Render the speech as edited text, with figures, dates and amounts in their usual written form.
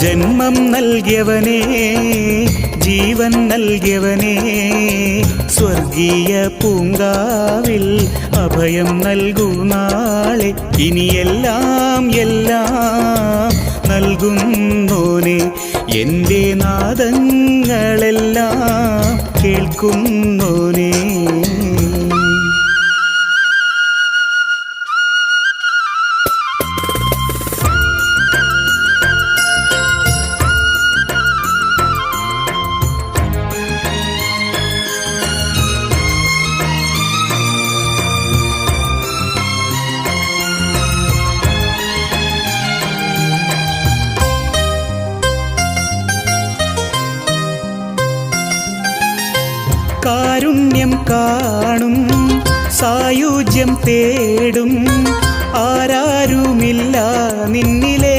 ജന്മം നൽകിയവനേ, ജീവൻ നൽകിയവനേ, സ്വർഗീയ പൂങ്കാവിൽ അഭയം നൽകൂ നാളെ. ഇനിയെല്ലാം എല്ലാം നൽകുന്നോനെ, എൻ്റെ നാദങ്ങളെല്ലാം കേൾക്കുന്നോനെ. കാരുണ്യം കാണും, സായുജ്യം തേടും, ആരാരുമില്ല നിന്നിലെ